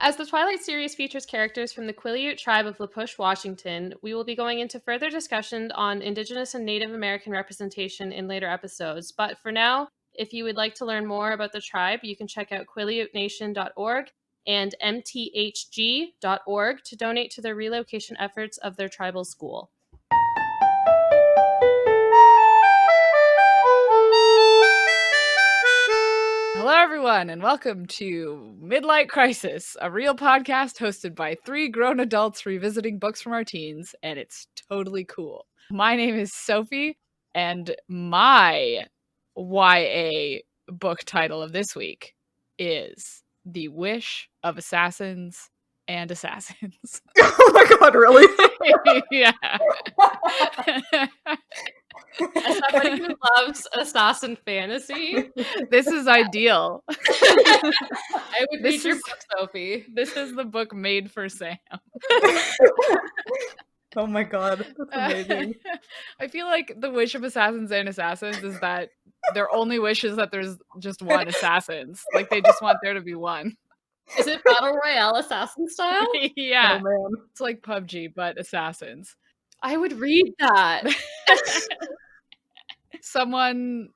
As the Twilight series features characters from the Quileute tribe of La Push, Washington, we will be going into further discussion on Indigenous and Native American representation in later episodes. But for now, if you would like to learn more about the tribe, you can check out quileutenation.org and mthg.org to donate to the relocation efforts of their tribal school. Hello, everyone, and welcome to Midlight Crisis, a real podcast hosted by three grown adults revisiting books from our teens, and it's totally cool. My name is Sophie, and my YA book title of this week is The Wish of Assassins and Assassins. Oh my god, really? Yeah. As somebody who loves assassin fantasy, This is ideal. I would read your book, Sophie. This is the book made for Sam. Oh my god, that's amazing. I feel like the wish of assassins and assassins is that their only wish is that there's just one assassins. Like, they just want there to be one. Is it Battle Royale assassin style? Yeah. Oh man. It's like PUBG, but assassins. I would read that. Someone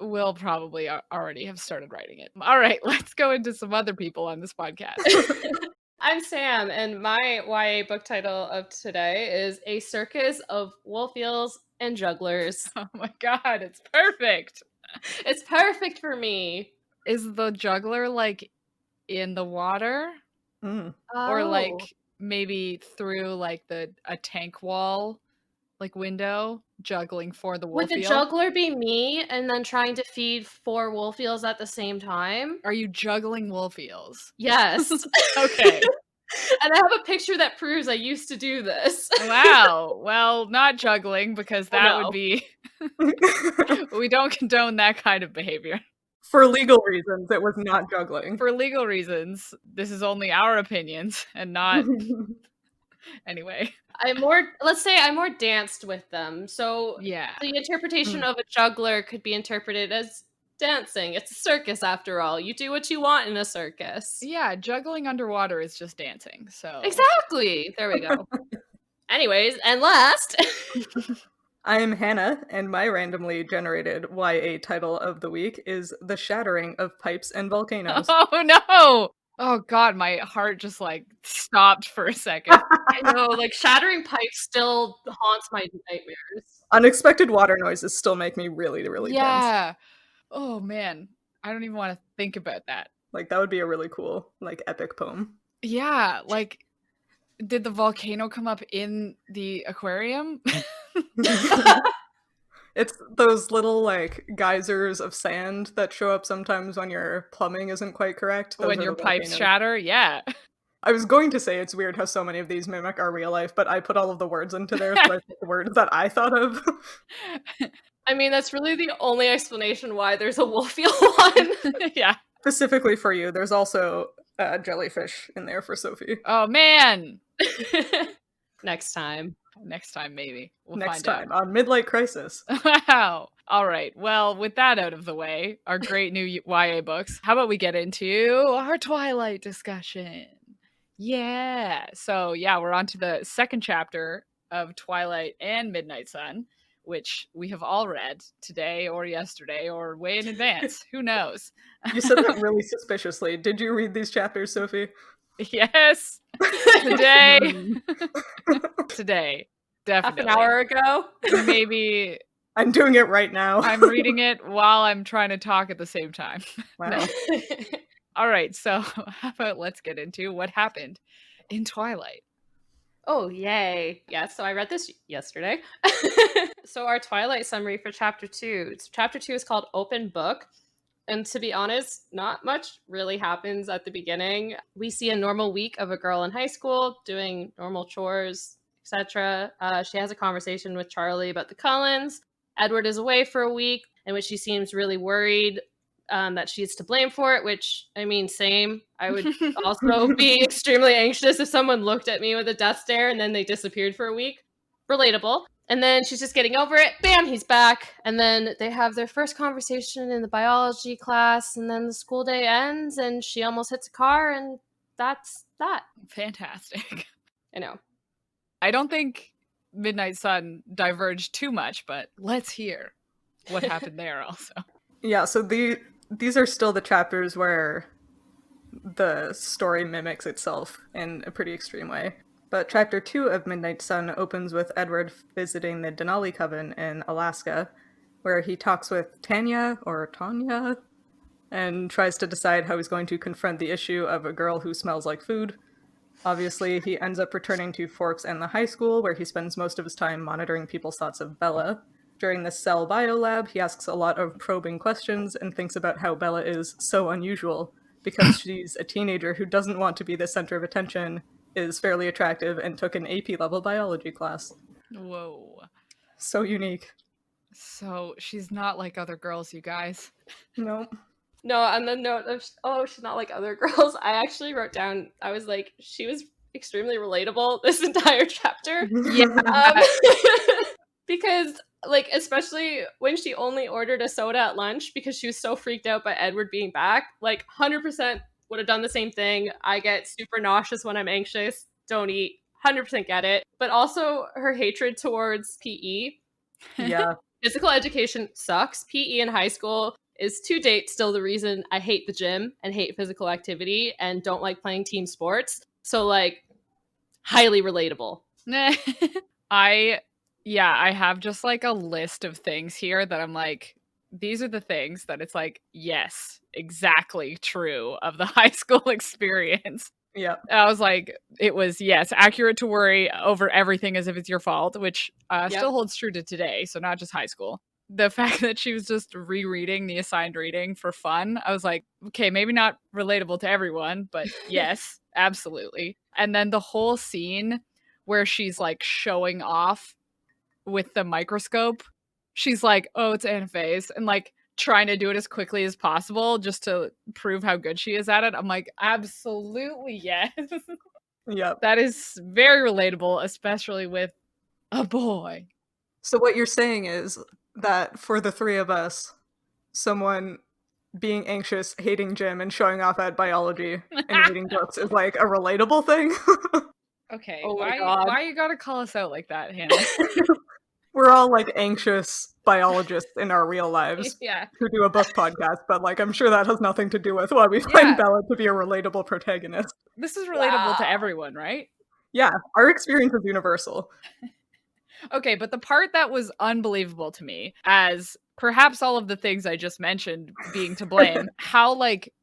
will probably already have started writing it. All right, let's go into some other people on this podcast. I'm Sam, and my YA book title of today is A Circus of Wolfeals and Jugglers. Oh my god, it's perfect. It's perfect for me. Is the juggler like in the water? Or like maybe through like a tank wall like window juggling for the wolf Would the eel? juggler be me and then trying to feed 4 wolf eels at the same time? Are you juggling wolf eels? Yes. Okay. And I have a picture that proves I used to do this. Wow. Well, not juggling, because that would be we don't condone that kind of behavior. For legal reasons, it was not juggling. For legal reasons, this is only our opinions and not anyway. Let's say I more danced with them. So Yeah. the interpretation of a juggler could be interpreted as dancing. It's a circus after all. You do what you want in a circus. Yeah, juggling underwater is just dancing. So Exactly. There we go. Anyways, and last, I am Hannah, and my randomly generated YA title of the week is The Shattering of Pipes and Volcanoes. Oh no! Oh god, my heart just like stopped for a second. I know, like shattering pipes still haunts my nightmares. Unexpected water noises still make me really, really tense. Yeah. Oh man, I don't even want to think about that. Like, that would be a really cool, like, epic poem. Yeah, like, did the volcano come up in the aquarium? It's those little, like, geysers of sand that show up sometimes when your plumbing isn't quite correct. Those When are your the pipes volcanoes. shatter? Yeah. I was going to say it's weird how so many of these mimic our real life, but I put all of the words into there, so I put the words that I thought of. I mean, that's really the only explanation why there's a wolf eel one. Yeah. Specifically for you, there's also jellyfish in there for Sophie. Oh man. Next time. Next time, maybe. We'll Next find time on Midlight Crisis. out. Wow. All right. Well, with that out of the way, our great new YA books, how about we get into our Twilight discussion? Yeah. So, yeah, we're on to the second chapter of Twilight and Midnight Sun, which we have all read today or yesterday or way in advance. Who knows? You said that really suspiciously. Did you read these chapters, Sophie? Yes. Today. Today. Definitely. Half an hour ago. Maybe I'm doing it right now. I'm reading it while I'm trying to talk at the same time. Wow. No. All right, so how about let's get into what happened in Twilight. Oh, yay. Yeah, so I read this yesterday. So our Twilight summary for chapter 2. Chapter 2 is called Open Book. And to be honest, not much really happens at the beginning. We see a normal week of a girl in high school doing normal chores, etc. She has a conversation with Charlie about the Cullens. Edward is away for a week, in which she seems really worried that she's to blame for it, which, I mean, same. I would also be extremely anxious if someone looked at me with a death stare and then they disappeared for a week. Relatable. And then she's just getting over it. Bam, he's back. And then they have their first conversation in the biology class, and then the school day ends, and she almost hits a car, and that's that. Fantastic. I know. I don't think Midnight Sun diverged too much, but let's hear what happened there also. Yeah, so these are still the chapters where the story mimics itself in a pretty extreme way. But chapter 2 of Midnight Sun opens with Edward visiting the Denali Coven in Alaska, where he talks with Tanya, and tries to decide how he's going to confront the issue of a girl who smells like food. Obviously, he ends up returning to Forks and the high school, where he spends most of his time monitoring people's thoughts of Bella. During the cell bio lab, he asks a lot of probing questions and thinks about how Bella is so unusual, because she's a teenager who doesn't want to be the center of attention, is fairly attractive, and took an AP level biology class. Whoa. So unique. So she's not like other girls, you guys. No. No, on the note of, oh, she's not like other girls, I actually wrote down, I was like, she was extremely relatable this entire chapter. Yeah. Because, like, especially when she only ordered a soda at lunch because she was so freaked out by Edward being back, like, 100% would have done the same thing. I get super nauseous when I'm anxious. Don't eat. 100% get it. But also her hatred towards PE. Yeah. Physical education sucks. PE in high school is to date still the reason I hate the gym and hate physical activity and don't like playing team sports. So, like, highly relatable. I have just like a list of things here that I'm like, these are the things that it's like, yes, exactly true of the high school experience. Yeah. I was like, it was, yes, accurate to worry over everything as if it's your fault, which still holds true to today. So not just high school. The fact that she was just rereading the assigned reading for fun, I was like, okay, maybe not relatable to everyone, but yes, absolutely. And then the whole scene where she's like showing off with the microscope, she's like, oh, it's anaphase, and like trying to do it as quickly as possible just to prove how good she is at it. I'm like, absolutely yes. Yep. That is very relatable, especially with a boy. So what you're saying is that for the three of us, someone being anxious, hating gym, and showing off at biology and reading books is like a relatable thing. Okay, Oh my God. why you gotta call us out like that, Hannah? We're all like anxious biologists in our real lives Yeah. who do a book podcast, but like I'm sure that has nothing to do with why we find Bella to be a relatable protagonist. This is relatable to Wow. everyone, right? Yeah, our experience is universal. Okay, but the part that was unbelievable to me, as perhaps all of the things I just mentioned being to blame, how like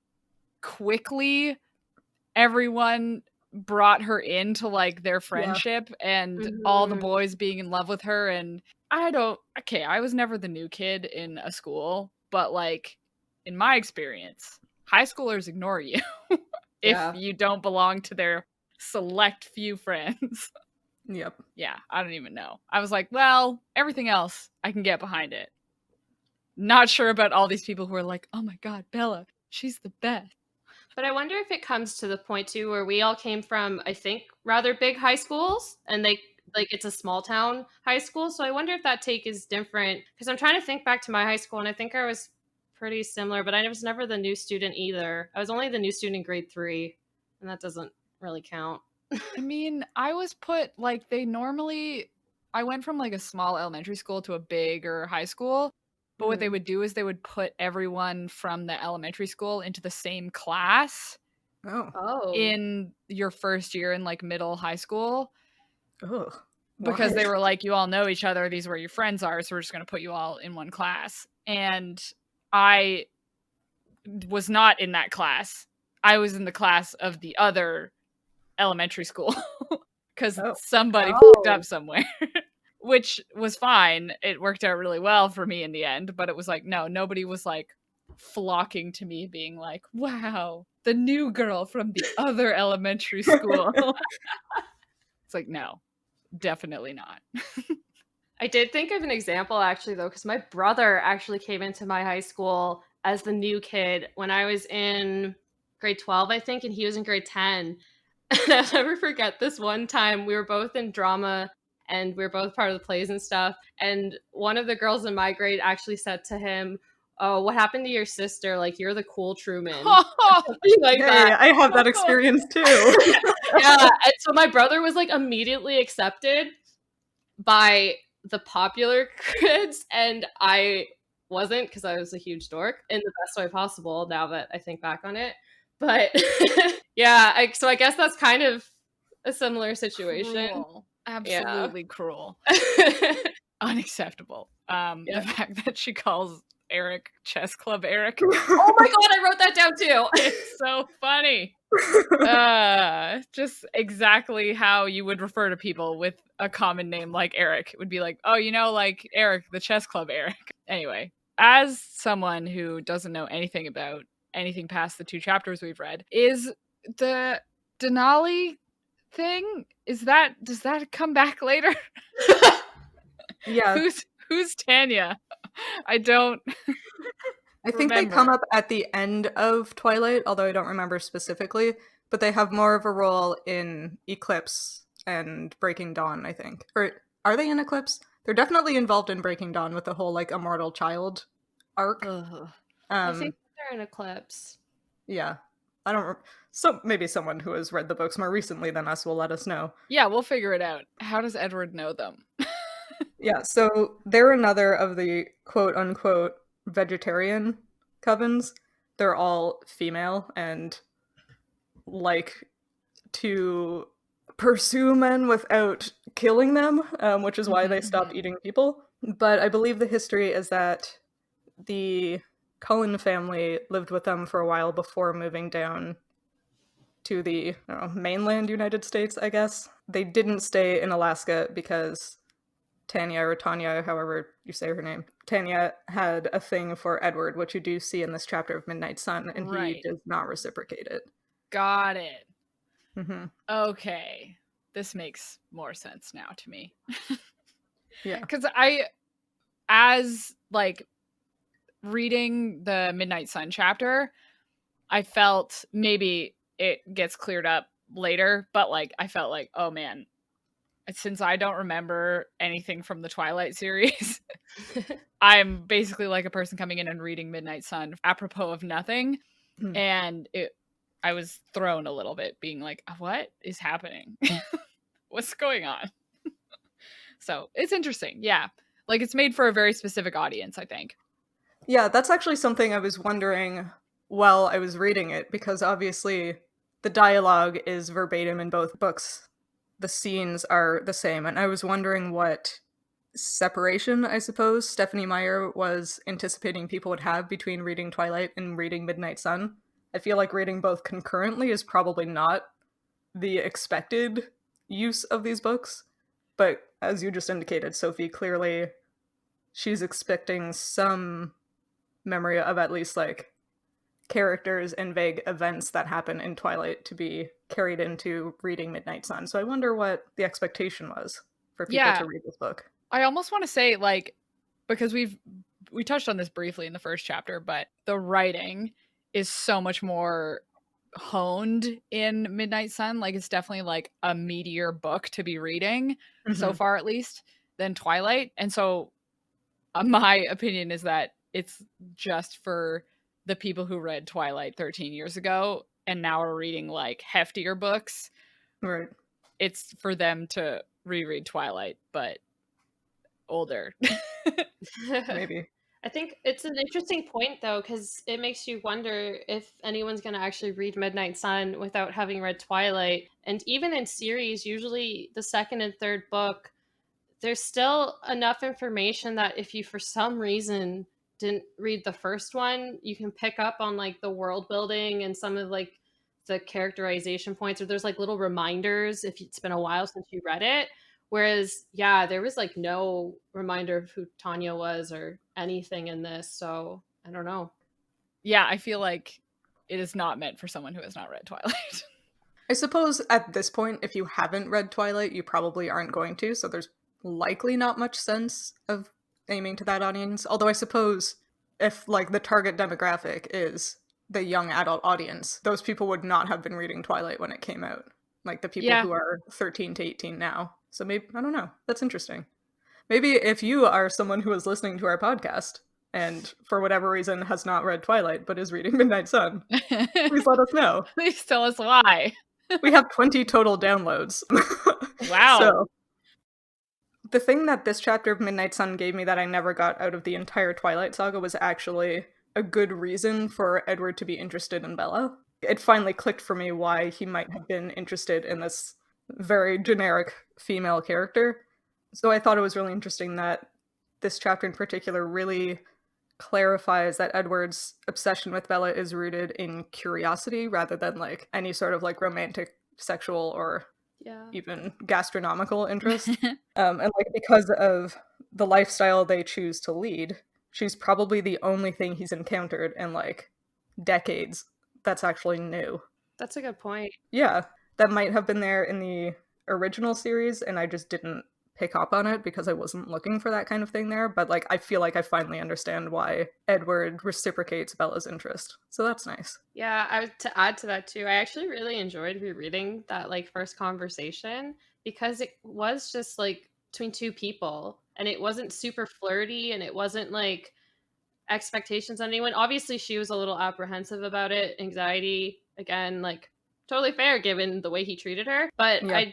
quickly everyone brought her into like their friendship and all the boys being in love with her. And I was never the new kid in a school, but like in my experience, high schoolers ignore you if you don't belong to their select few friends. Yep. Yeah, I don't even know. I was like, well, everything else I can get behind it. Not sure about all these people who are like, oh my God, Bella, she's the best. But I wonder if it comes to the point too where we all came from, I think, rather big high schools, and they like it's a small town high school. So I wonder if that take is different, because I'm trying to think back to my high school, and I think I was pretty similar, but I was never the new student either. I was only the new student in grade 3, and that doesn't really count. I mean, I was put like I went from like a small elementary school to a bigger high school. But what they would do is they would put everyone from the elementary school into the same class in your first year in like middle high school. Oh. Because they were like, you all know each other. These are where your friends are. So we're just going to put you all in one class. And I was not in that class. I was in the class of the other elementary school because somebody fucked up somewhere. Which was fine. It worked out really well for me in the end, but it was like, no, nobody was like flocking to me being like, wow, the new girl from the other elementary school. It's like, no, definitely not. I did think of an example actually though, because my brother actually came into my high school as the new kid when I was in grade 12, I think, and he was in grade 10. And I'll never forget this one time we were both in drama and we were both part of the plays and stuff. And one of the girls in my grade actually said to him, oh, what happened to your sister? Like, you're the cool Truman. Oh, Something like Hey, that. I have that experience too. Yeah, and so my brother was like immediately accepted by the popular kids, and I wasn't because I was a huge dork in the best way possible now that I think back on it. But yeah, so I guess that's kind of a similar situation. cruel. Yeah. Absolutely cruel. Unacceptable. The Yeah. fact that she calls Eric Chess Club Eric. Oh my god, I wrote that down too. It's so funny. Just exactly how you would refer to people with a common name like Eric. It would be like, oh, you know, like Eric, the Chess Club Eric. Anyway, as someone who doesn't know anything about anything past the 2 chapters we've read, is the Denali thing, does that come back later? Yeah. Who's Tanya? I don't I think they come up at the end of Twilight, although I don't remember specifically, but they have more of a role in Eclipse and Breaking Dawn, I think. Or are they in Eclipse? They're definitely involved in Breaking Dawn with the whole like immortal child arc. I think they're in Eclipse. Yeah. I don't so maybe someone who has read the books more recently than us will let us know. Yeah, we'll figure it out. How does Edward know them? Yeah, so they're another of the quote unquote vegetarian covens. They're all female and like to pursue men without killing them, which is why they stopped eating people. But I believe the history is that the Cullen family lived with them for a while before moving down to the mainland United States, I guess. They didn't stay in Alaska because Tanya, or Tanya, however you say her name, Tanya had a thing for Edward, which you do see in this chapter of Midnight Sun, and he does not reciprocate it. Got it. Mm-hmm. Okay. This makes more sense now to me. Yeah. Because as like reading the Midnight Sun chapter, I felt maybe it gets cleared up later, but like I felt like, oh man, since I don't remember anything from the Twilight series, I'm basically like a person coming in and reading Midnight Sun apropos of nothing. And I was thrown a little bit, being like, what is happening? What's going on? So it's interesting. Yeah. Like it's made for a very specific audience, I think. Yeah, that's actually something I was wondering while I was reading it, because obviously the dialogue is verbatim in both books. The scenes are the same, and I was wondering what separation, I suppose, Stephanie Meyer was anticipating people would have between reading Twilight and reading Midnight Sun. I feel like reading both concurrently is probably not the expected use of these books, but as you just indicated, Sophie, clearly she's expecting some memory of at least like characters and vague events that happen in Twilight to be carried into reading Midnight Sun. So I wonder what the expectation was for people to read this book. I almost want to say, like, because we touched on this briefly in the first chapter, but the writing is so much more honed in Midnight Sun. Like it's definitely like a meatier book to be reading so far, at least, than Twilight. And so my opinion is that it's just for the people who read Twilight 13 years ago and now are reading like heftier books. Right. It's for them to reread Twilight, but older. Maybe. I think it's an interesting point, though, because it makes you wonder if anyone's going to actually read Midnight Sun without having read Twilight. And even in series, usually the second and third book, there's still enough information that if you, for some reason, didn't read the first one, you can pick up on like the world building and some of like the characterization points, or there's like little reminders if it's been a while since you read it. Whereas, yeah, there was like no reminder of who Tanya was or anything in this. So I don't know. Yeah, I feel like it is not meant for someone who has not read Twilight. I suppose at this point, if you haven't read Twilight, you probably aren't going to. So there's likely not much sense of aiming to that audience. Although I suppose if like the target demographic is the young adult audience, those people would not have been reading Twilight when it came out. Like the people who are 13 to 18 now. So maybe, I don't know. That's interesting. Maybe if you are someone who is listening to our podcast and for whatever reason has not read Twilight but is reading Midnight Sun, please let us know. Please tell us why. We have 20 total downloads. Wow. So, the thing that this chapter of Midnight Sun gave me that I never got out of the entire Twilight saga was actually a good reason for Edward to be interested in Bella. It finally clicked for me why he might have been interested in this very generic female character. So I thought it was really interesting that this chapter in particular really clarifies that Edward's obsession with Bella is rooted in curiosity rather than like any sort of like romantic, sexual, or even gastronomical interest. And like because of the lifestyle they choose to lead, she's probably the only thing he's encountered in like decades that's actually new. That's a good point. Yeah, that might have been there in the original series and I just didn't pick up on it because I wasn't looking for that kind of thing there, but like I feel like I finally understand why Edward reciprocates Bella's interest. So that's nice. Yeah, to add to that too, I actually really enjoyed rereading that like first conversation because it was just like between two people and it wasn't super flirty and it wasn't like expectations on anyone. Obviously she was a little apprehensive about it, anxiety, again, like totally fair given the way he treated her, but Yeah.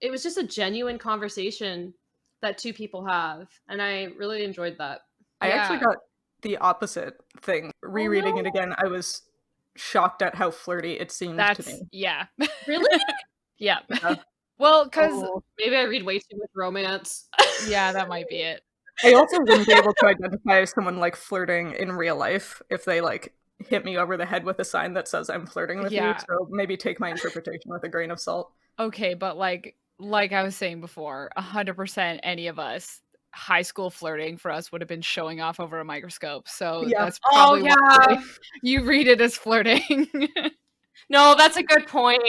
it was just a genuine conversation that two people have, and I really enjoyed that. I actually got the opposite thing. Rereading it again, I was shocked at how flirty it seemed to me. Yeah. Really? Yeah. Well, because maybe I read way too much romance. Yeah, that might be it. I also wouldn't be able to identify someone like flirting in real life if they like hit me over the head with a sign that says I'm flirting with you. So maybe take my interpretation with a grain of salt. Okay, but like I was saying before, 100% any of us, high school flirting for us would have been showing off over a microscope. So that's probably why you read it as flirting. No, that's a good point.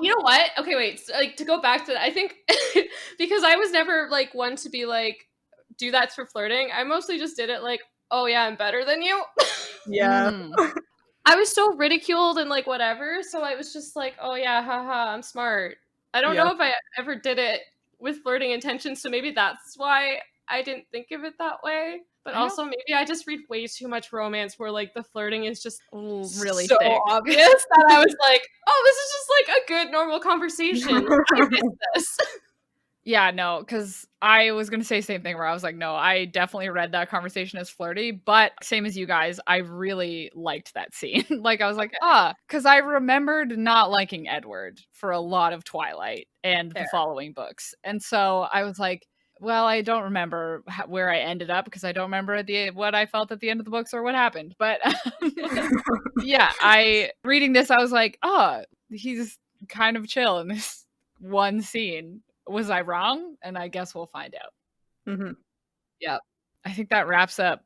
You know what? Okay, wait. So, like to go back to that, I think because I was never like one to be like do that for flirting. I mostly just did it like, oh yeah, I'm better than you. Yeah. I was so ridiculed and like whatever, so I was just like, oh yeah, haha, I'm smart. I don't know if I ever did it with flirting intentions, so maybe that's why I didn't think of it that way. But also maybe I just read way too much romance where like the flirting is just really so thick. obvious that I was like, oh, this is just like a good normal conversation. I miss this. Yeah, no, because I was going to say the same thing where I was like, no, I definitely read that conversation as flirty, but same as you guys, I really liked that scene. Like, I was like, because I remembered not liking Edward for a lot of Twilight and the following books. And so I was like, well, I don't remember where I ended up because I don't remember what I felt at the end of the books or what happened. But yeah, reading this, I was like, he's kind of chill in this one scene. Was I wrong? And I guess we'll find out. Mm-hmm. Yeah. I think that wraps up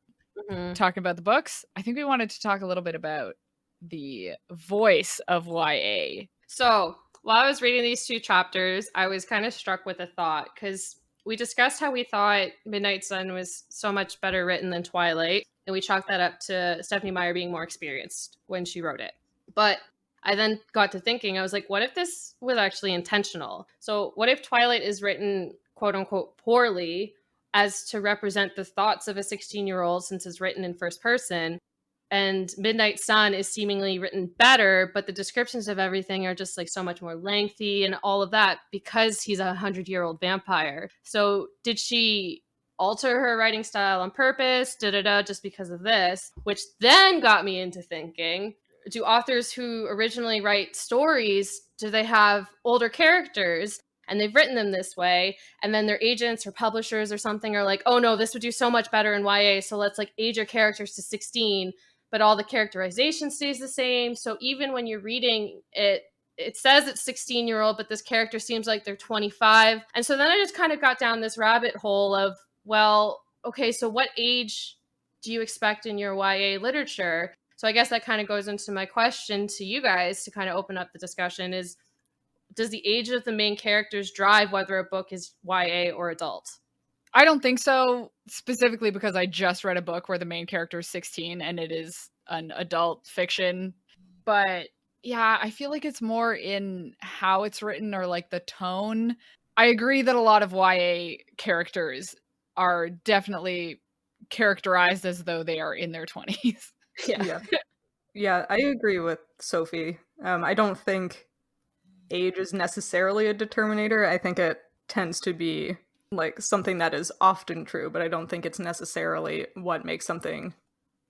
talking about the books. I think we wanted to talk a little bit about the voice of YA. So while I was reading these two chapters, I was kind of struck with a thought because we discussed how we thought Midnight Sun was so much better written than Twilight. And we chalked that up to Stephanie Meyer being more experienced when she wrote it. But I then got to thinking, I was like, what if this was actually intentional? So what if Twilight is written, quote unquote, poorly as to represent the thoughts of a 16-year-old since it's written in first person? And Midnight Sun is seemingly written better, but the descriptions of everything are just like so much more lengthy and all of that because he's a 100-year-old vampire. So did she alter her writing style on purpose, just because of this? Which then got me into thinking, do authors who originally write stories, do they have older characters and they've written them this way, and then their agents or publishers or something are like, oh no, this would do so much better in YA, so let's like age your characters to 16, but all the characterization stays the same. So even when you're reading it, it says it's 16-year-old, but this character seems like they're 25. And so then I just kind of got down this rabbit hole of, well, okay, so what age do you expect in your YA literature? So I guess that kind of goes into my question to you guys to kind of open up the discussion is, does the age of the main characters drive whether a book is YA or adult? I don't think so, specifically because I just read a book where the main character is 16 and it is an adult fiction. But yeah, I feel like it's more in how it's written or like the tone. I agree that a lot of YA characters are definitely characterized as though they are in their 20s. Yeah. Yeah, I agree with Sophie. I don't think age is necessarily a determinator. I think it tends to be like something that is often true, but I don't think it's necessarily what makes something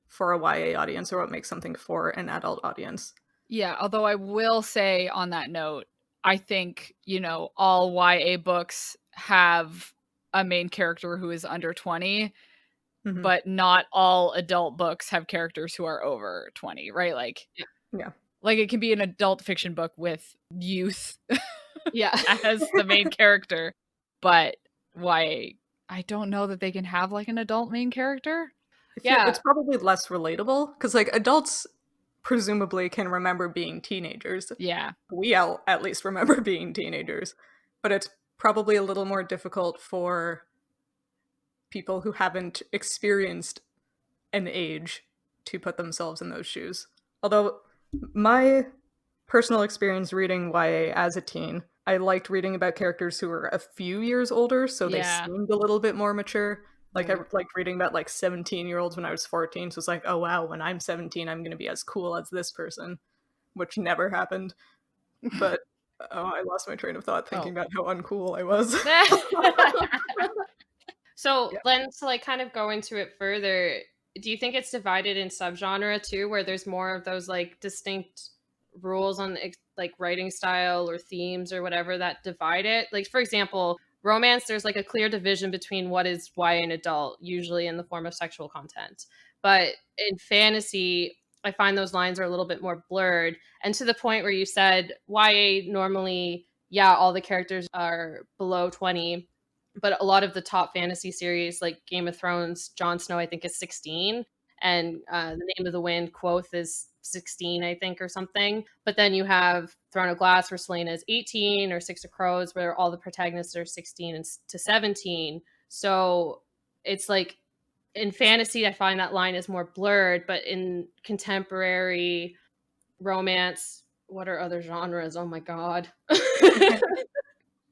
for a YA audience or what makes something for an adult audience. Yeah, although I will say on that note, I think, all YA books have a main character who is under 20, Mhm. but not all adult books have characters who are over 20, right? Like, Yeah. like it can be an adult fiction book with youth Yeah. as the main character, but YA, I don't know that they can have like an adult main character. Yeah. It's probably less relatable because like adults presumably can remember being teenagers. Yeah. We at least remember being teenagers, but it's probably a little more difficult for people who haven't experienced an age to put themselves in those shoes. Although my personal experience reading YA as a teen, I liked reading about characters who were a few years older, so they Yeah. seemed a little bit more mature. Like I Mm. liked reading about like 17-year-olds when I was 14, so it's like, oh wow, when I'm 17, I'm gonna be as cool as this person, which never happened. But oh, I lost my train of thought thinking about how uncool I was. So Yeah. then to like kind of go into it further, do you think it's divided in subgenre too, where there's more of those like distinct rules on like writing style or themes or whatever that divide it? Like for example, romance, there's like a clear division between what is YA and adult, usually in the form of sexual content. But in fantasy, I find those lines are a little bit more blurred. And to the point where you said YA normally, yeah, all the characters are below 20, but a lot of the top fantasy series like Game of Thrones, Jon Snow I think is 16, and The Name of the Wind, Quoth is 16 I think or something. But then you have Throne of Glass where Selena is 18, or Six of Crows where all the protagonists are 16 to 17. So it's like in fantasy I find that line is more blurred, but in contemporary romance, what are other genres? Oh my god.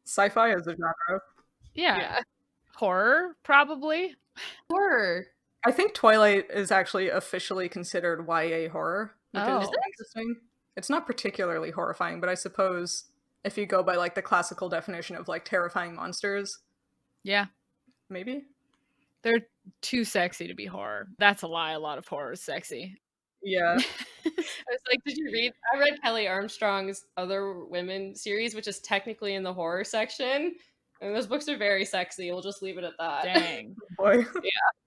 Sci-fi is a genre. Yeah. Yeah. Horror, probably. Horror. I think Twilight is actually officially considered YA horror, which Oh. is interesting. It's not particularly horrifying, but I suppose if you go by like the classical definition of like terrifying monsters, Yeah. maybe? They're too sexy to be horror. That's a lie. A lot of horror is sexy. Yeah. I was like, did you read? I read Kelly Armstrong's Other Women series, which is technically in the horror section. And those books are very sexy. We'll just leave it at that. Dang. Boy.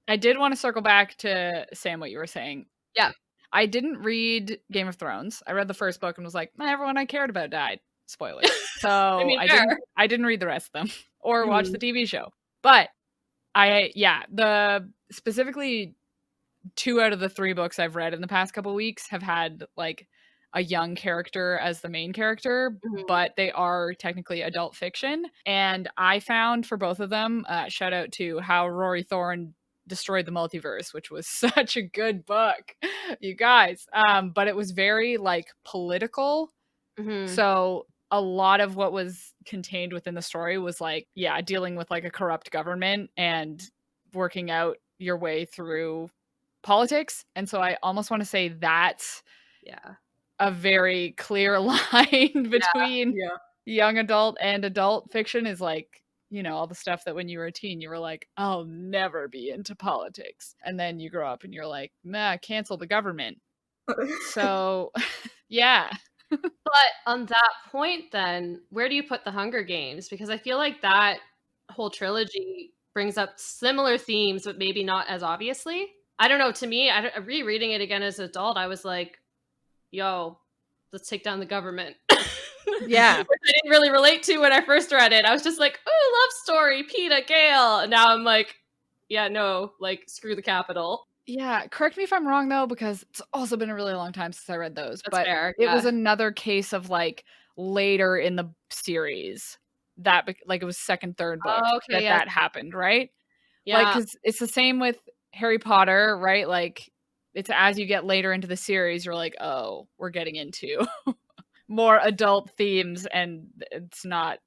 I did want to circle back to Sam, what you were saying. Yeah. I didn't read Game of Thrones. I read the first book and was like, everyone I cared about died. Spoilers. So I fair. didn't read the rest of them or watch the TV show. But specifically 2 out of the 3 books I've read in the past couple weeks have had like a young character as the main character, but they are technically adult fiction. And I found for both of them, shout out to How Rory Thorne Destroyed the Multiverse, which was such a good book, you guys. But it was very like political. So a lot of what was contained within the story was like, dealing with like a corrupt government and working out your way through politics. And so I almost want to say that's a very clear line between young adult and adult fiction is like, all the stuff that when you were a teen, you were like, I'll never be into politics. And then you grow up and you're like, cancel the government. So, yeah. But on that point, then, where do you put the Hunger Games? Because I feel like that whole trilogy brings up similar themes, but maybe not as obviously. I don't know. To me, rereading it again as an adult, I was like, yo, let's take down the government. Yeah. Which I didn't really relate to when I first read it. I was just like, oh, love story, Peeta, Gale. And now I'm like, yeah, no, like, screw the Capitol. Yeah, correct me if I'm wrong though, because it's also been a really long time since I read those. That's but fair, it was another case of like later in the series that like it was second, third book that happened, right? Yeah, like because it's the same with Harry Potter, right? Like it's as you get later into the series, you're like, oh, we're getting into more adult themes, and it's not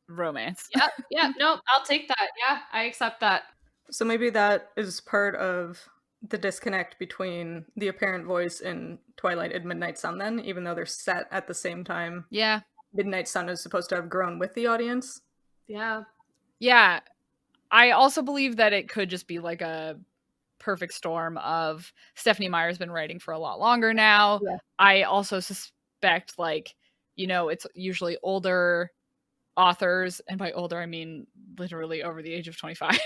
romance. Yeah, no, I'll take that. Yeah, I accept that. So maybe that is part of the disconnect between the apparent voice in Twilight and Midnight Sun then, even though they're set at the same time. Yeah. Midnight Sun is supposed to have grown with the audience. Yeah. Yeah. I also believe that it could just be like a perfect storm of Stephenie Meyer's been writing for a lot longer now. Yeah. I also suspect, like, you know, it's usually older authors, and by older I mean literally over the age of 25.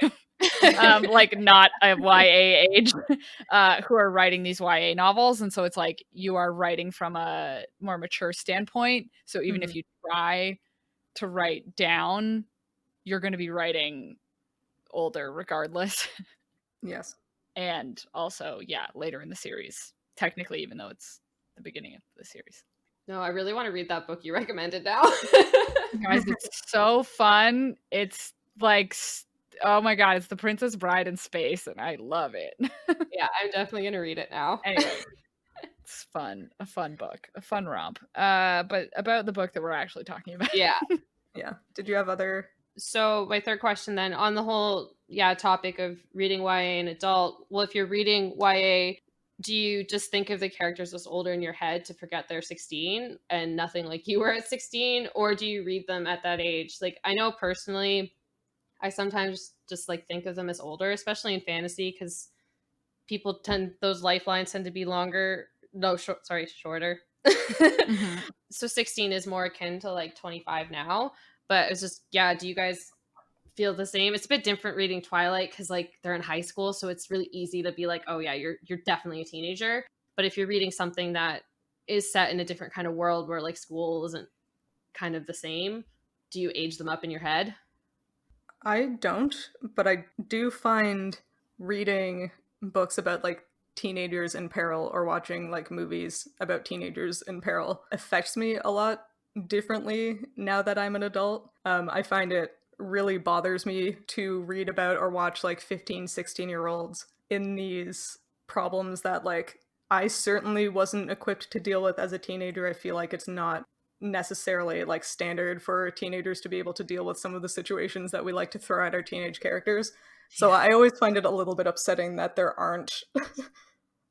Like not a YA age, who are writing these YA novels. And so it's like you are writing from a more mature standpoint. So even if you try to write down, you're going to be writing older regardless. Yes. And also, yeah, later in the series, technically, even though it's the beginning of the series. No, I really want to read that book you recommended now. Guys, it's so fun. It's like, oh my god, it's The Princess Bride in space, and I love it. Yeah, I'm definitely gonna read it now. Anyway, it's fun. A fun book. A fun romp. But about the book that we're actually talking about. Yeah. Yeah. Did you have other... So my third question then, on the whole, topic of reading YA and adult, well, if you're reading YA, do you just think of the characters as older in your head to forget they're 16 and nothing like you were at 16? Or do you read them at that age? Like, I know personally, I sometimes just like think of them as older, especially in fantasy, because those lifelines tend to be longer. No, shorter. Mm-hmm. So 16 is more akin to like 25 now. But it's just, yeah, do you guys feel the same? It's a bit different reading Twilight because like they're in high school, so it's really easy to be like, oh yeah, you're definitely a teenager. But if you're reading something that is set in a different kind of world where like school isn't kind of the same, do you age them up in your head? I don't, but I do find reading books about like teenagers in peril or watching like movies about teenagers in peril affects me a lot differently now that I'm an adult. I find it really bothers me to read about or watch like 15, 16-year-olds in these problems that like I certainly wasn't equipped to deal with as a teenager. I feel like it's not necessarily like standard for teenagers to be able to deal with some of the situations that we like to throw at our teenage characters. So I always find it a little bit upsetting that there aren't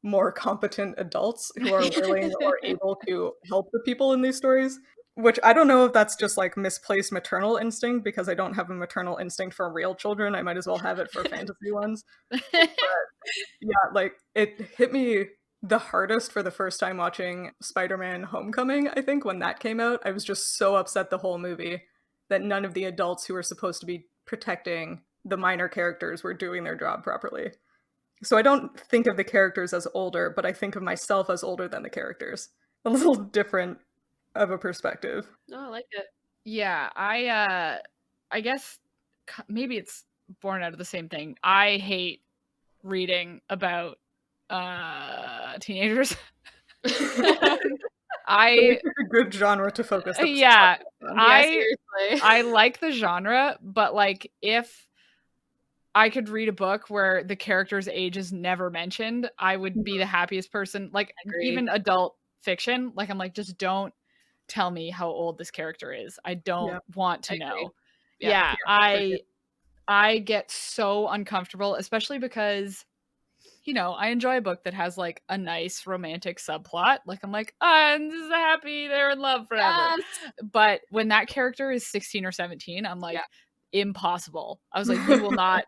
more competent adults who are willing or able to help the people in these stories. Which I don't know if that's just like misplaced maternal instinct, because I don't have a maternal instinct for real children. I might as well have it for fantasy ones. But yeah, like it hit me the hardest for the first time watching Spider-Man Homecoming, I think, when that came out. I was just so upset the whole movie that none of the adults who were supposed to be protecting the minor characters were doing their job properly. So I don't think of the characters as older, but I think of myself as older than the characters. A little different of a perspective. No, I like it. Yeah, I guess maybe it's born out of the same thing. I hate reading about teenagers. It's a good genre to focus. Yeah, seriously. I like the genre, but like if I could read a book where the character's age is never mentioned, I would be the happiest person. Like even adult fiction, like I'm like, just don't tell me how old this character is. I don't want to know. Yeah, I get so uncomfortable, especially because, you know, I enjoy a book that has like a nice romantic subplot. Like I'm like, and this is happy, they're in love forever. Yes. But when that character is 16 or 17, I'm like, impossible. I was like, you will not,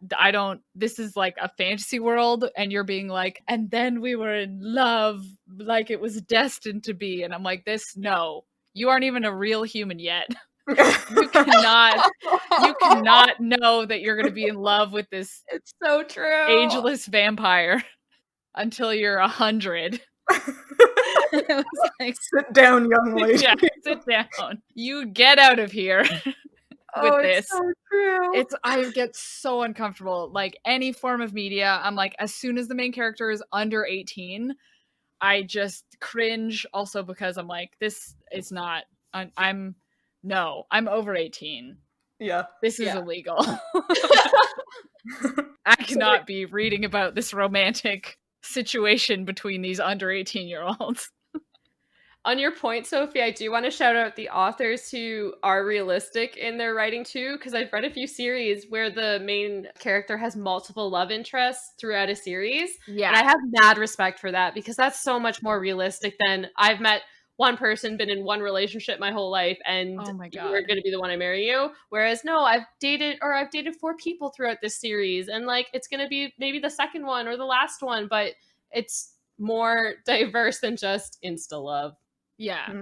this is like a fantasy world and you're being like, and then we were in love like it was destined to be. And I'm like, no, you aren't even a real human yet. You cannot know that you're going to be in love with this it's so true ageless vampire until you're 100. Like, sit down, young lady. Yeah, sit down. You get out of here. With this. So true. I get so uncomfortable. Like any form of media, I'm like, as soon as the main character is under 18, I just cringe. Also because I'm like, this is not. I'm over 18. Yeah, this is illegal. I cannot be reading about this romantic situation between these under 18-year-olds. On your point, Sophie, I do want to shout out the authors who are realistic in their writing too, because I've read a few series where the main character has multiple love interests throughout a series. Yeah. And I have mad respect for that because that's so much more realistic than I've met one person, been in one relationship my whole life, and Oh my you're God. going to be the one I marry you. Whereas no, I've dated 4 people throughout this series, and like it's going to be maybe the second one or the last one, but it's more diverse than just insta love. Yeah.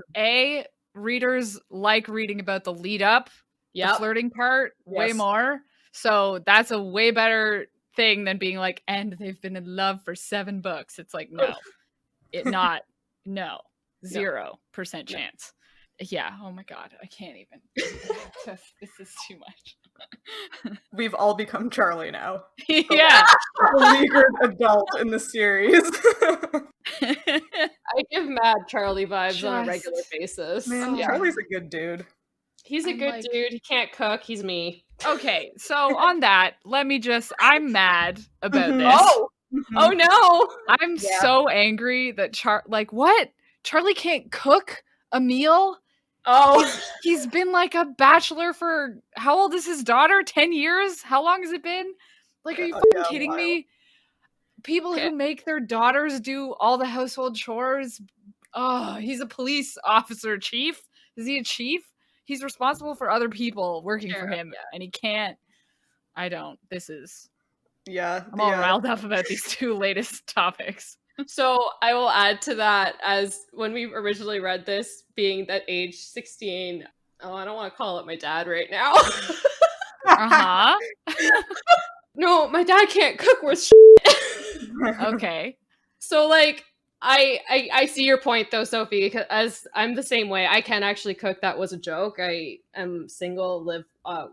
Readers like reading about the lead up, the Yep. flirting part way Yes. more. So that's a way better thing than being like, and they've been in love for 7 books. It's like, no, no, 0% chance. Yeah. Oh my God. I can't even. This is too much. We've all become Charlie now. Yeah. The beleaguered adult in the series. I give mad Charlie vibes on a regular basis. Man, Yeah. Charlie's a good dude. He's a I'm good like- dude. He can't cook. He's me. Okay, so on that, I'm mad about this. Oh, oh no. I'm so angry that what? Charlie can't cook a meal? Oh, He's been like a bachelor for how old is his daughter? 10 years? How long has it been? Like, are you fucking kidding me? People who make their daughters do all the household chores. Oh, he's a police officer, chief. Is he a chief? He's responsible for other people working for him, and he can't. I don't. This is. Yeah. I'm all riled up about these 2 latest topics. so I will add to that, as when we originally read this, being that age 16. Oh, I don't want to call it my dad right now. Uh-huh. No, my dad can't cook worth Okay. So like I see your point though, Sophie, because as I'm the same way. I can actually cook. That was a joke. I am single, live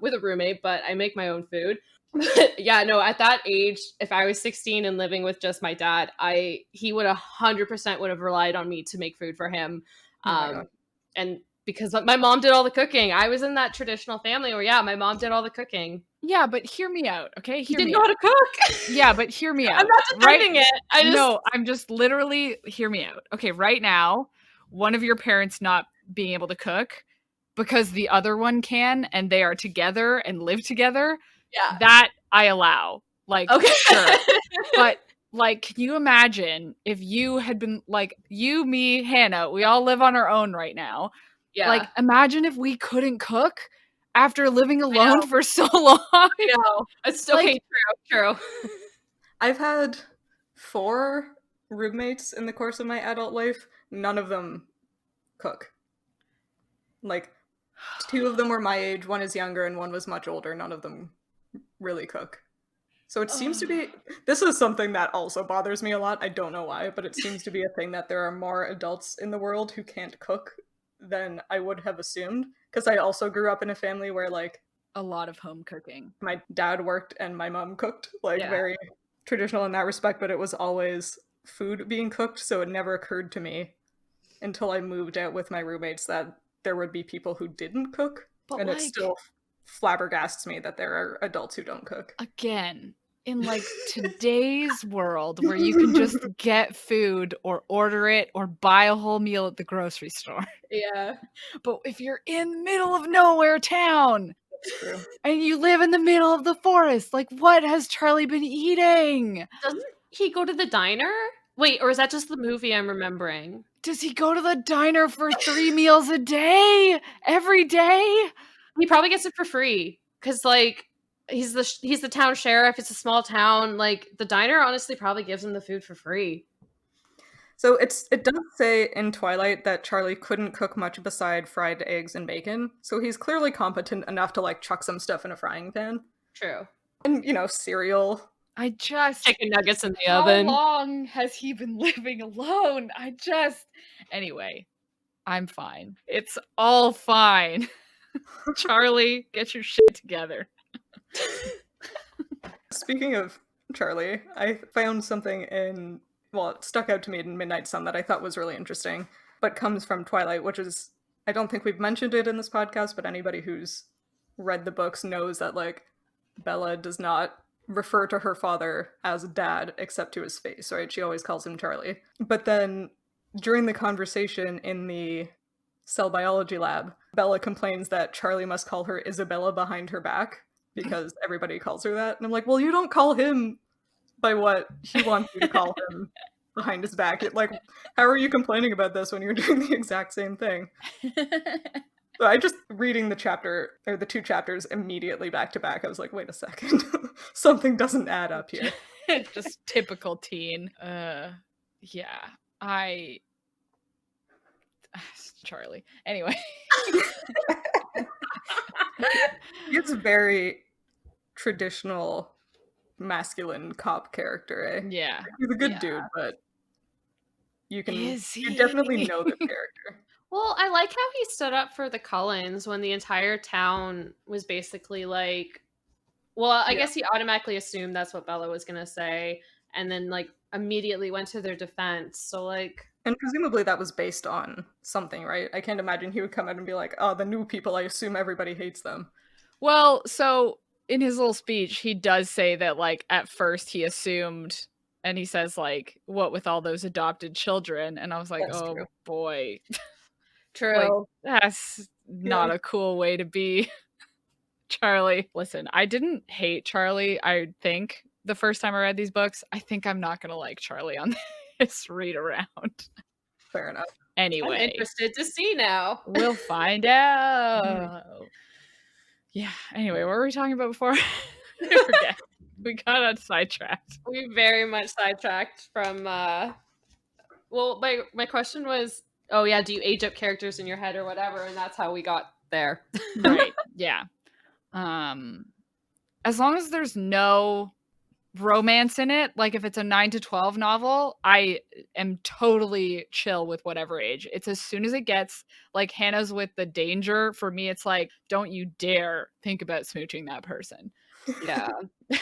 with a roommate, but I make my own food. But yeah, no, at that age, if I was 16 and living with just my dad, he would 100% would have relied on me to make food for him. And because my mom did all the cooking. I was in that traditional family where my mom did all the cooking. Yeah, but hear me out, okay? He didn't know how to cook. Yeah, but hear me out. I'm not defending it. I'm just literally, hear me out. Okay, right now, one of your parents not being able to cook because the other one can, and they are together and live together, that I allow. Like, okay. Sure. But, like, can you imagine if you had been, like, you, me, Hannah, we all live on our own right now. Yeah. Like, imagine if we couldn't cook after living alone for so long. I know. It's okay. Like, true. I've had 4 roommates in the course of my adult life. None of them cook. Like, 2 of them were my age, 1 is younger, and 1 was much older. None of them really cook. So it seems to be, this is something that also bothers me a lot. I don't know why, but it seems to be a thing that there are more adults in the world who can't cook than I would have assumed. Because I also grew up in a family where, like, a lot of home cooking. My dad worked and my mom cooked, like, very traditional in that respect, but it was always food being cooked, so it never occurred to me until I moved out with my roommates that there would be people who didn't cook. But and like, it still flabbergasts me that there are adults who don't cook. Again, in like today's world where you can just get food or order it or buy a whole meal at the grocery store. Yeah. But if you're in the middle of nowhere town and you live in the middle of the forest, like, what has Charlie been eating? Doesn't he go to the diner? Wait, or is that just the movie I'm remembering? Does he go to the diner for 3 meals a day? Every day? He probably gets it for free. Because, like, he's the town sheriff. It's a small town. Like, the diner honestly probably gives him the food for free. So it does say in Twilight that Charlie couldn't cook much beside fried eggs and bacon. So he's clearly competent enough to, like, chuck some stuff in a frying pan. True. And, cereal. Chicken nuggets in the oven. How long has he been living alone? Anyway, I'm fine. It's all fine. Charlie, get your shit together. Speaking of Charlie, I found something it stuck out to me in Midnight Sun that I thought was really interesting, but comes from Twilight, which is, I don't think we've mentioned it in this podcast, but anybody who's read the books knows that, like, Bella does not refer to her father as dad except to his face, right? She always calls him Charlie. But then during the conversation in the cell biology lab, Bella complains that Charlie must call her Isabella behind her back because everybody calls her that. And I'm like, well, you don't call him by what he wants you to call him behind his back. How are you complaining about this when you're doing the exact same thing? So I just reading the chapter, or the two chapters immediately back to back, I was like, wait a second. Something doesn't add up here. Just typical teen. Charlie. Anyway. It's very traditional masculine cop character, eh? Yeah. He's a good dude, but you definitely know the character. Well, I like how he stood up for the Cullens when the entire town was basically like, well, I guess he automatically assumed that's what Bella was going to say, and then like immediately went to their defense. So like, and presumably that was based on something, right? I can't imagine he would come out and be like, oh, the new people, I assume everybody hates them. Well, so in his little speech, he does say that like at first he assumed, and he says like, what with all those adopted children? And I was like, that's true. Boy. True. Like, that's not a cool way to be. Charlie. Listen, I didn't hate Charlie, I think, the first time I read these books. I think I'm not going to like Charlie on this read around. Fair enough. Anyway. I'm interested to see now. We'll find out. Yeah. Anyway, what were we talking about before? I forget. We got on sidetracked. We very much sidetracked from, well, my question was, oh yeah, do you age up characters in your head or whatever? And that's how we got there. Right. Yeah. As long as there's no romance in it, like if it's a 9 to 12 novel, I am totally chill with whatever age. It's as soon as it gets like Hannah's with the danger, for me it's like, don't you dare think about smooching that person. Yeah.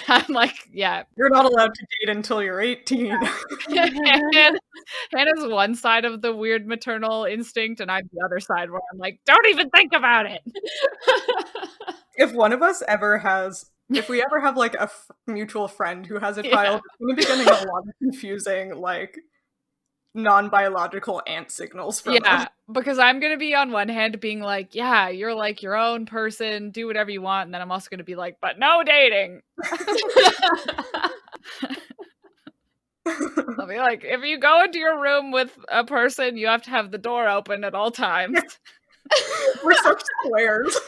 I'm like, yeah. You're not allowed to date until you're 18. Hannah's one side of the weird maternal instinct, and I'm the other side where I'm like, don't even think about it. If one of us ever has, if we ever have like a mutual friend who has a child, it's going to be getting a lot of confusing, like, non-biological ant signals from us. Because I'm going to be on one hand being like, yeah, you're like your own person, do whatever you want. And then I'm also going to be like, but no dating. I'll be like, if you go into your room with a person, you have to have the door open at all times. We're such squares.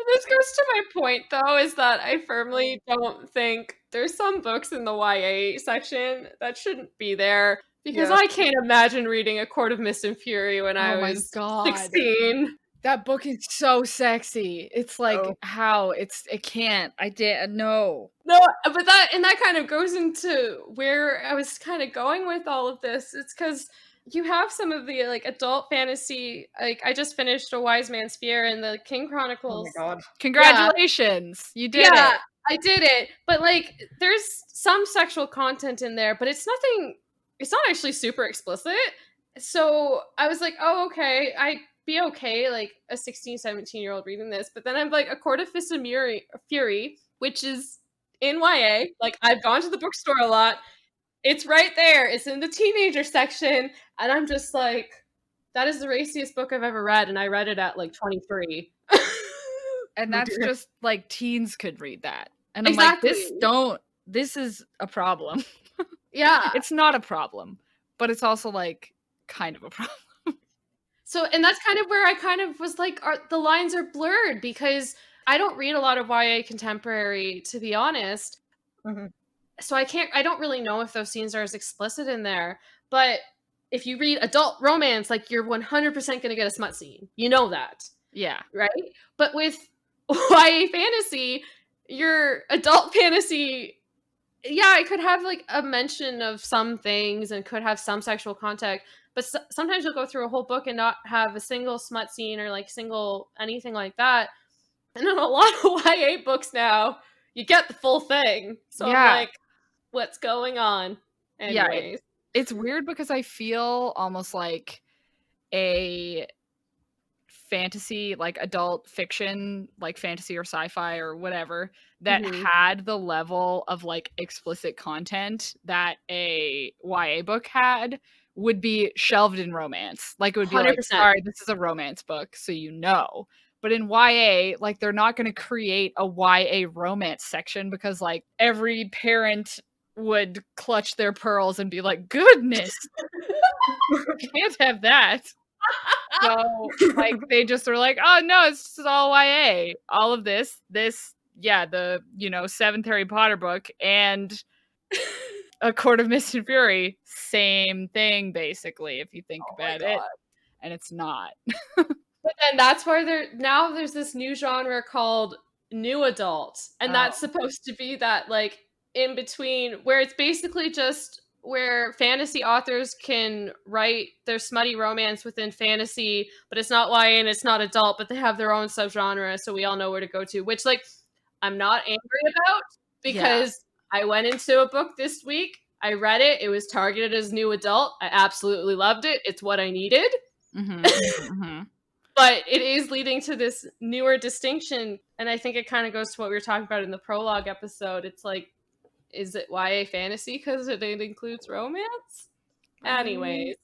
This goes to my point, though, is that I firmly don't think there's some books in the YA section that shouldn't be there, because I can't imagine reading A Court of Mist and Fury when I was 16. That book is so sexy. It's like it can't. I didn't know. No, but that kind of goes into where I was kind of going with all of this. It's because you have some of the like adult fantasy. Like I just finished A Wise Man's Fear and the King Chronicles. Oh my god! Congratulations, you did it. I did it. But like, there's some sexual content in there, but it's nothing. It's not actually super explicit. So I was like, oh, okay, I'd be okay, like a 16, 17-year-old reading this. But then I'm like, A Court of Fist and Fury, which is in YA. Like I've gone to the bookstore a lot. It's right there. It's in the teenager section. And I'm just like, that is the raciest book I've ever read. And I read it at like 23. And that's just like teens could read that. And I'm like, this is a problem. Yeah. It's not a problem, but it's also like kind of a problem. So, and that's kind of where I kind of was like, the lines are blurred because I don't read a lot of YA contemporary, to be honest. Mm-hmm. So I don't really know if those scenes are as explicit in there. But if you read adult romance, like you're 100% going to get a smut scene. You know that. Yeah. Right? But with YA fantasy, your adult fantasy, it could have like a mention of some things and could have some sexual content. But sometimes you'll go through a whole book and not have a single smut scene or like single anything like that. And in a lot of YA books now, you get the full thing. So I'm like, what's going on? Anyways. It's weird because I feel almost like a fantasy, like adult fiction, like fantasy or sci-fi or whatever, that Mhm. had the level of like explicit content that a YA book had would be shelved in romance. Like it would be like, 100%. sorry, this is a romance book, so you know. But in YA, like they're not going to create a YA romance section because like every parent would clutch their pearls and be like, goodness, you can't have that. So like they just are like, oh no, it's just all YA. All of this, yeah, the 7th Harry Potter book and A Court of Mist and Fury, same thing basically, if you think Oh my about it. God. And it's not. But then that's why there's this new genre called new adult, and that's Oh. supposed to be that like in between where it's basically just where fantasy authors can write their smutty romance within fantasy, but it's not YA and it's not adult, but they have their own subgenre, so we all know where to go to, which like I'm not angry about because I went into a book this week, I read it, it was targeted as new adult, I absolutely loved it, it's what I needed. But it is leading to this newer distinction, and I think it kind of goes to what we were talking about in the prologue episode. It's like, is it YA fantasy because it includes romance? Anyways.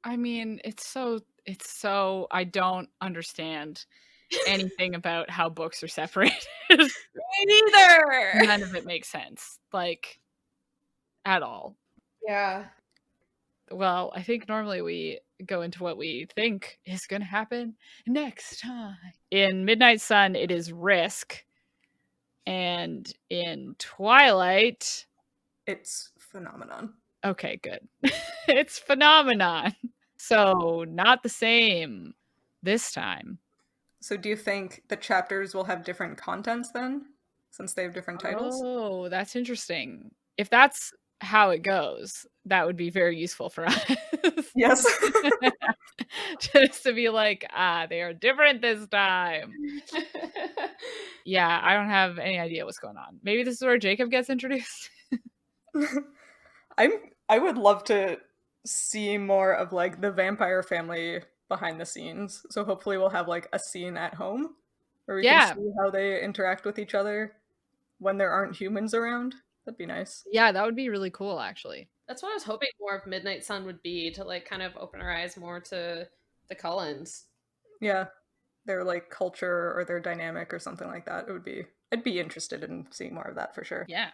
I mean, it's so I don't understand anything about how books are separated. Me neither! None of it makes sense, like, at all. Yeah. Well, I think normally we go into what we think is going to happen next time. In Midnight Sun, it is Risk. And in Twilight, It's Phenomenon. okay, good. It's Phenomenon. So, not the same this time. So do you think the chapters will have different contents then, since they have different titles? Oh, that's interesting. If that's how it goes, that would be very useful for us. Yes. Just to be like, they are different this time. Yeah, I don't have any idea what's going on. Maybe this is where Jacob gets introduced. I would love to see more of like the vampire family behind the scenes. So hopefully we'll have like a scene at home where we can see how they interact with each other when there aren't humans around. That'd be nice. Yeah, that would be really cool, actually. That's what I was hoping more of Midnight Sun would be, to like kind of open our eyes more to the Cullens. Yeah. Their like culture or their dynamic or something like that. I'd be interested in seeing more of that for sure. Yeah.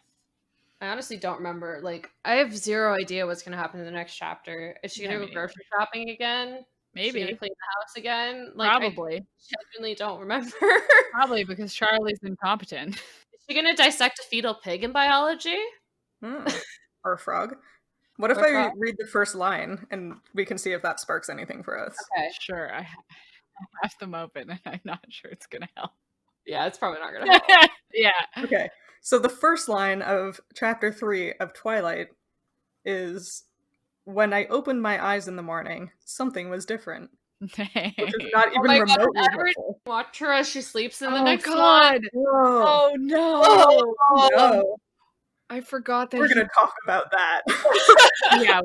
I honestly don't remember. Like, I have zero idea what's going to happen in the next chapter. Is she going to go grocery shopping again? Maybe. Is she going to clean the house again? Like, probably. I genuinely don't remember. Probably because Charlie's incompetent. Is she going to dissect a fetal pig in biology? Or a frog. What if I read the first line and we can see if that sparks anything for us? Okay. Sure. I have them open and I'm not sure it's going to help. Yeah, it's probably not going to help. Yeah. Okay. So the first line of chapter 3 of Twilight is, when I opened my eyes in the morning, something was different. Which is not even remotely helpful. Watch her as she sleeps in the Oh next God. Whoa. Oh no. Oh, no. I forgot that we're gonna talk about that. Yeah,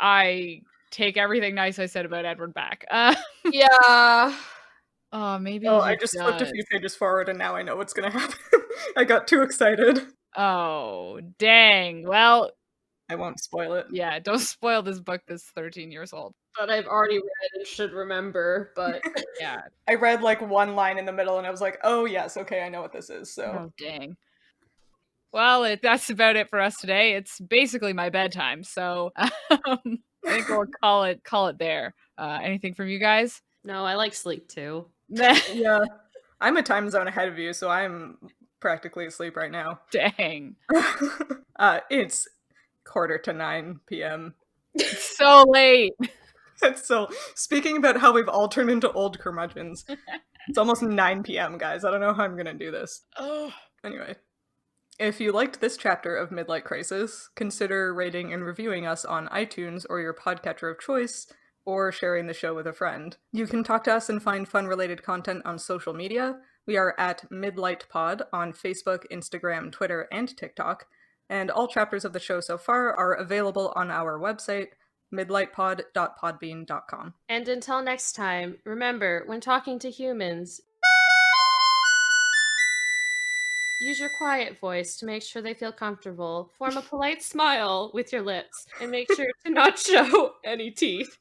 I take everything nice I said about Edward back. Yeah. Oh, maybe. Oh, I just flipped a few pages forward and now I know what's gonna happen. I got too excited. Oh, dang. Well, I won't spoil it. Yeah, don't spoil this book that's 13 years old. But I've already read and should remember, but yeah. I read like one line in the middle and I was like, oh yes, okay, I know what this is, so. Oh, dang. Well, that's about it for us today. It's basically my bedtime, so I think we'll call it there. Anything from you guys? No, I like sleep too. Yeah. I'm a time zone ahead of you, so I'm practically asleep right now. Dang. It's 8:45 p.m. It's so late. So, speaking about how we've all turned into old curmudgeons, it's almost 9 p.m., guys. I don't know how I'm gonna do this. Oh. Anyway. If you liked this chapter of Midlight Crisis, consider rating and reviewing us on iTunes or your podcatcher of choice, or sharing the show with a friend. You can talk to us and find fun-related content on social media. We are at Midlight Pod on Facebook, Instagram, Twitter, and TikTok, and all chapters of the show so far are available on our website, midlightpod.podbean.com. And until next time, remember, when talking to humans, use your quiet voice to make sure they feel comfortable. Form a polite smile with your lips, and make sure to not show any teeth.